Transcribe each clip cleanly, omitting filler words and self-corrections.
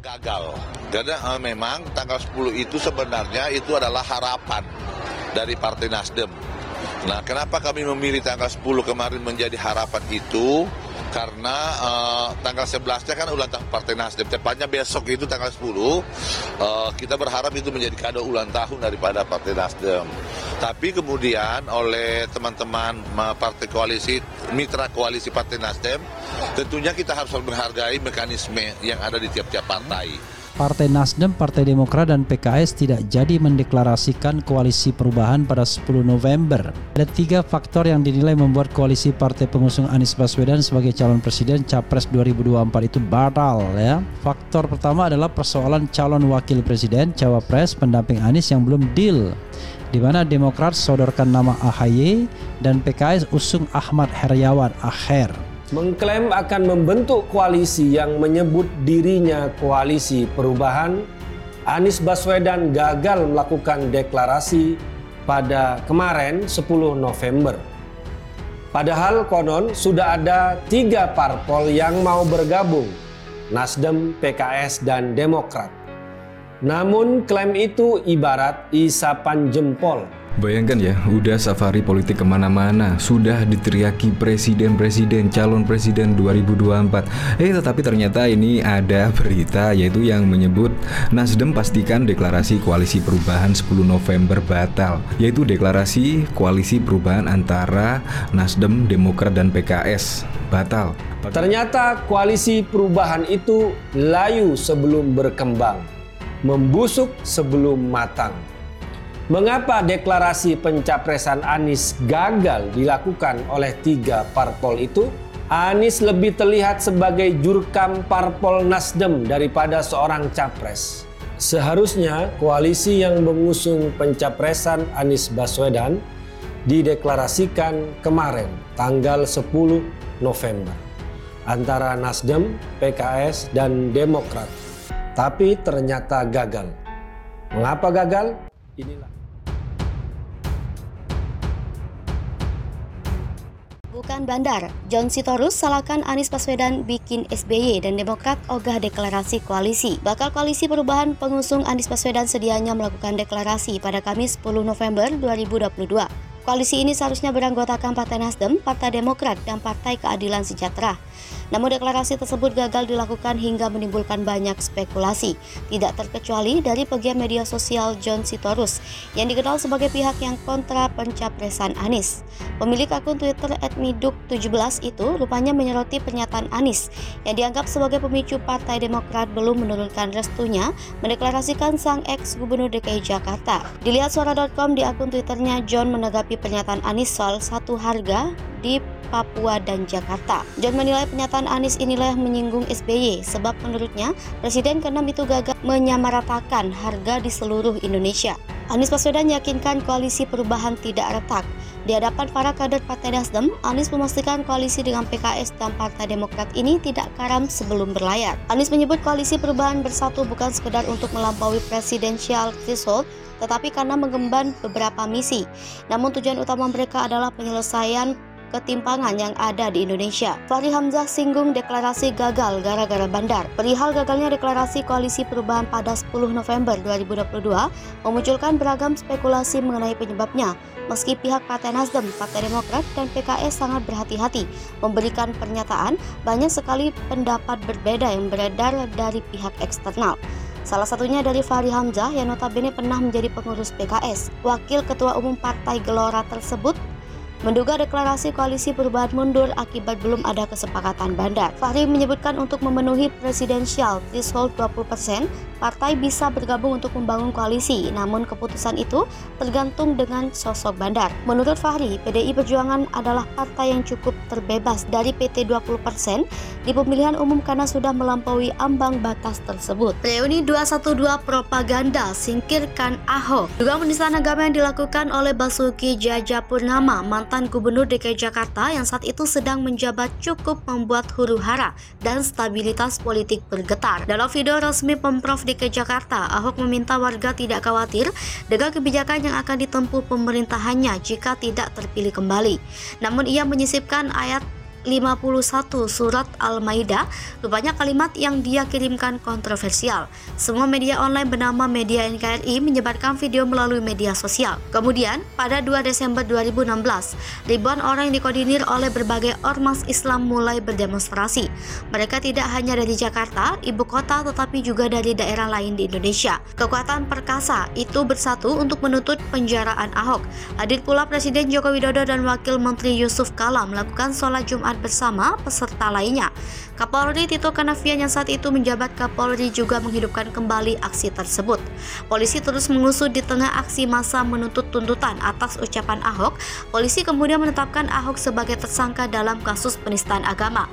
gagal. Karena memang tanggal 10 itu sebenarnya itu adalah harapan dari Partai Nasdem. Nah, kenapa kami memilih tanggal 10 kemarin menjadi harapan itu? Karena tanggal 11-nya kan ulang tahun Partai Nasdem. Tepatnya besok itu tanggal 10, kita berharap itu menjadi kado ulang tahun daripada Partai Nasdem. Tapi kemudian oleh teman-teman partai koalisi, mitra koalisi Partai Nasdem, tentunya kita harus menghargai mekanisme yang ada di tiap-tiap partai. Partai Nasdem, Partai Demokrat, dan PKS tidak jadi mendeklarasikan koalisi perubahan pada 10 November. Ada 3 faktor yang dinilai membuat koalisi partai pengusung Anies Baswedan sebagai calon presiden Capres 2024 itu batal ya. Faktor pertama adalah persoalan calon wakil presiden, cawapres, pendamping Anies yang belum deal, di mana Demokrat sodorkan nama AHY dan PKS usung Ahmad Heriawan Akher. Mengklaim akan membentuk koalisi yang menyebut dirinya koalisi perubahan, Anies Baswedan gagal melakukan deklarasi pada kemarin 10 November. Padahal konon sudah ada 3 parpol yang mau bergabung, Nasdem, PKS, dan Demokrat. Namun klaim itu ibarat isapan jempol. Bayangkan ya, udah safari politik kemana-mana, sudah diteriaki presiden, calon presiden 2024. Tetapi ternyata ini ada berita yaitu yang menyebut Nasdem pastikan deklarasi koalisi perubahan 10 November batal. Yaitu deklarasi koalisi perubahan antara Nasdem, Demokrat, dan PKS batal. Ternyata koalisi perubahan itu layu sebelum berkembang, membusuk sebelum matang. Mengapa deklarasi pencapresan Anies gagal dilakukan oleh 3 parpol itu? Anies lebih terlihat sebagai jurkam parpol Nasdem daripada seorang capres. Seharusnya koalisi yang mengusung pencapresan Anies Baswedan dideklarasikan kemarin tanggal 10 November antara Nasdem, PKS, dan Demokrat. Tapi ternyata gagal. Mengapa gagal? Inilah. Bukan bandar, John Sitorus salahkan Anies Baswedan bikin SBY dan Demokrat ogah deklarasi koalisi. Bakal koalisi perubahan pengusung Anies Baswedan sedianya melakukan deklarasi pada Kamis 10 November 2022. Koalisi ini seharusnya beranggotakan Partai Nasdem, Partai Demokrat, dan Partai Keadilan Sejahtera. Namun deklarasi tersebut gagal dilakukan hingga menimbulkan banyak spekulasi, tidak terkecuali dari pegiat media sosial John Sitorus yang dikenal sebagai pihak yang kontra pencapresan Anies. Pemilik akun Twitter @miduk17 itu rupanya menyoroti pernyataan Anies yang dianggap sebagai pemicu Partai Demokrat belum menurunkan restunya mendeklarasikan sang ex-gubernur DKI Jakarta. Dilihat suara.com di akun Twitternya, John menanggapi pernyataan Anies soal satu harga di Papua dan Jakarta. John menilai pernyataan Anies inilah yang menyinggung SBY sebab menurutnya Presiden ke-6 itu gagal menyamaratakan harga di seluruh Indonesia. Anies Baswedan yakinkan koalisi perubahan tidak retak. Di hadapan para kader Partai Nasdem, Anies memastikan koalisi dengan PKS dan Partai Demokrat ini tidak karam sebelum berlayar. Anies menyebut koalisi perubahan bersatu bukan sekedar untuk melampaui presidensial threshold, tetapi karena mengemban beberapa misi. Namun tujuan utama mereka adalah penyelesaian ketimpangan yang ada di Indonesia. Fahri Hamzah singgung deklarasi gagal gara-gara bandar. Perihal gagalnya deklarasi koalisi perubahan pada 10 November 2022 memunculkan beragam spekulasi mengenai penyebabnya. Meski pihak Partai Nasdem, Partai Demokrat, dan PKS sangat berhati-hati memberikan pernyataan, banyak sekali pendapat berbeda yang beredar dari pihak eksternal. Salah satunya dari Fahri Hamzah yang notabene pernah menjadi pengurus PKS. Wakil Ketua Umum Partai Gelora tersebut menduga deklarasi koalisi perubahan mundur akibat belum ada kesepakatan bandar. Fahri menyebutkan untuk memenuhi presidensial threshold 20%, partai bisa bergabung untuk membangun koalisi, namun keputusan itu tergantung dengan sosok bandar. Menurut Fahri, PDI Perjuangan adalah partai yang cukup terbebas dari PT 20% di pemilihan umum karena sudah melampaui ambang batas tersebut. Reuni 212 propaganda singkirkan Ahok. Dugaan penistaan agama yang dilakukan oleh Basuki Cahayapurnama, mantan Gubernur DKI Jakarta yang saat itu sedang menjabat, cukup membuat huru-hara dan stabilitas politik bergetar. Dalam video resmi Pemprov DKI Jakarta, Ahok meminta warga tidak khawatir dengan kebijakan yang akan ditempuh pemerintahannya jika tidak terpilih kembali. Namun ia menyisipkan ayat 51 surat Al-Maidah, rupanya kalimat yang dia kirimkan kontroversial. Semua media online bernama Media NKRI menyebarkan video melalui media sosial. Kemudian, pada 2 Desember 2016, ribuan orang yang dikoordinir oleh berbagai ormas Islam mulai berdemonstrasi. Mereka tidak hanya dari Jakarta, ibu kota, tetapi juga dari daerah lain di Indonesia. Kekuatan perkasa itu bersatu untuk menuntut penjaraan Ahok. Hadir pula Presiden Joko Widodo dan Wakil Menteri Yusuf Kala melakukan sholat Jumat bersama peserta lainnya. Kapolri Tito Karnavian yang saat itu menjabat Kapolri juga menghidupkan kembali aksi tersebut. Polisi terus mengusut di tengah aksi massa menuntut tuntutan atas ucapan Ahok. Polisi kemudian menetapkan Ahok sebagai tersangka dalam kasus penistaan agama.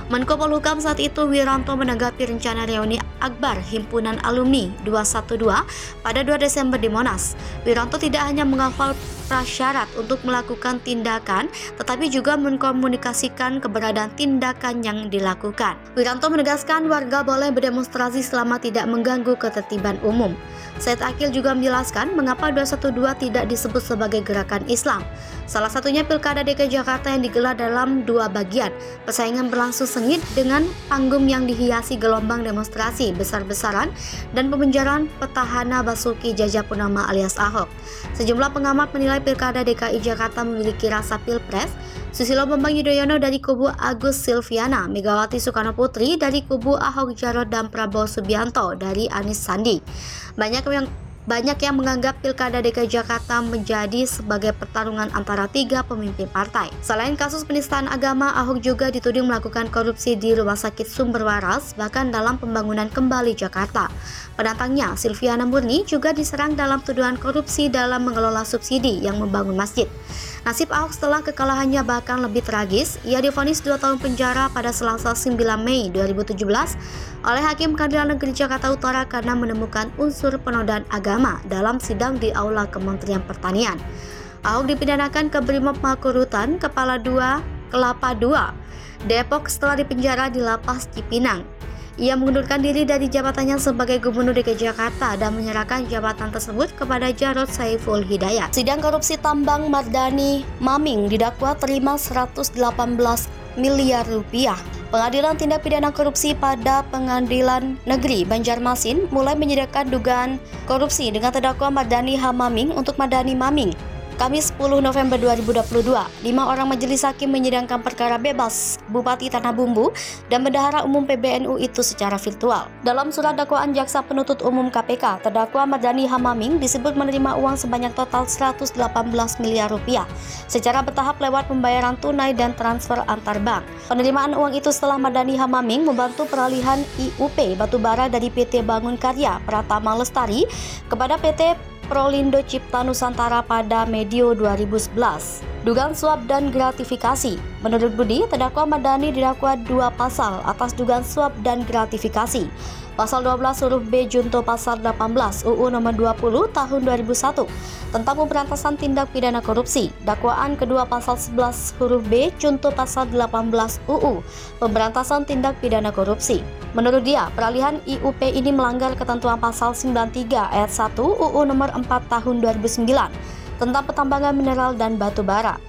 Menko Polhukam saat itu Wiranto menanggapi rencana reuni akbar Himpunan Alumni 212 pada 2 Desember di Monas. Wiranto tidak hanya menghafal prasyarat untuk melakukan tindakan, tetapi juga mengkomunikasikan keberadaan tindakan yang dilakukan. Wiranto menegaskan warga boleh berdemonstrasi selama tidak mengganggu ketertiban umum. Said Akil juga menjelaskan mengapa 212 tidak disebut sebagai gerakan Islam. Salah satunya Pilkada DKI Jakarta yang digelar dalam 2 bagian. Persaingan berlangsung sengit dengan panggung yang dihiasi gelombang demonstrasi besar-besaran dan pemenjaraan petahana Basuki Cahayapurnama alias Ahok. Sejumlah pengamat menilai Pilkada DKI Jakarta memiliki rasa pilpres. Susilo Bambang Yudhoyono dari kubu Agus Silviana, Megawati Soekarnoputri dari kubu Ahok Jarot dan Prabowo Subianto dari Anies Sandi. Banyak yang menganggap Pilkada DKI Jakarta menjadi sebagai pertarungan antara 3 pemimpin partai. Selain kasus penistaan agama, Ahok juga dituding melakukan korupsi di Rumah Sakit Sumber Waras, bahkan dalam pembangunan kembali Jakarta. Penantangnya, Silviana Murni, juga diserang dalam tuduhan korupsi dalam mengelola subsidi yang membangun masjid. Nasib Ahok setelah kekalahannya bahkan lebih tragis. Ia divonis 2 tahun penjara pada Selasa 9 Mei 2017 oleh Hakim Pengadilan Negeri Jakarta Utara karena menemukan unsur penodaan agama dalam sidang di Aula Kementerian Pertanian. Ahok dipidanakan ke Brimob Makorutan Kepala 2 Kelapa II, Depok setelah dipenjara di Lapas Cipinang. Ia mengundurkan diri dari jabatannya sebagai Gubernur DKI Jakarta dan menyerahkan jabatan tersebut kepada Jarod Saiful Hidayat. Sidang korupsi tambang Mardani Maming didakwa terima 118 miliar rupiah. Pengadilan Tindak Pidana Korupsi pada Pengadilan Negeri Banjarmasin mulai menyidangkan dugaan korupsi dengan terdakwa Mardani H. Maming untuk Mardani Maming. Kamis 10 November 2022, 5 orang majelis hakim menyidangkan perkara bebas Bupati Tanah Bumbu dan Bendahara Umum PBNU itu secara virtual. Dalam surat dakwaan Jaksa Penuntut Umum KPK, terdakwa Mardani H. Maming disebut menerima uang sebanyak total 118 miliar rupiah secara bertahap lewat pembayaran tunai dan transfer antar bank. Penerimaan uang itu setelah Mardani H. Maming membantu peralihan IUP Batubara dari PT Bangun Karya Pratama Lestari kepada PT Prolindo Cipta Nusantara pada medio 2011. Dugaan suap dan gratifikasi. Menurut Budi, terdakwa Mardani didakwa 2 pasal atas dugaan suap dan gratifikasi. Pasal 12 huruf B junto pasal 18 UU nomor 20 tahun 2001 tentang pemberantasan tindak pidana korupsi. Dakwaan kedua pasal 11 huruf B junto pasal 18 UU pemberantasan tindak pidana korupsi. Menurut dia, peralihan IUP ini melanggar ketentuan pasal 93 ayat 1 UU nomor 4 tahun 2009 tentang pertambangan mineral dan batu bara.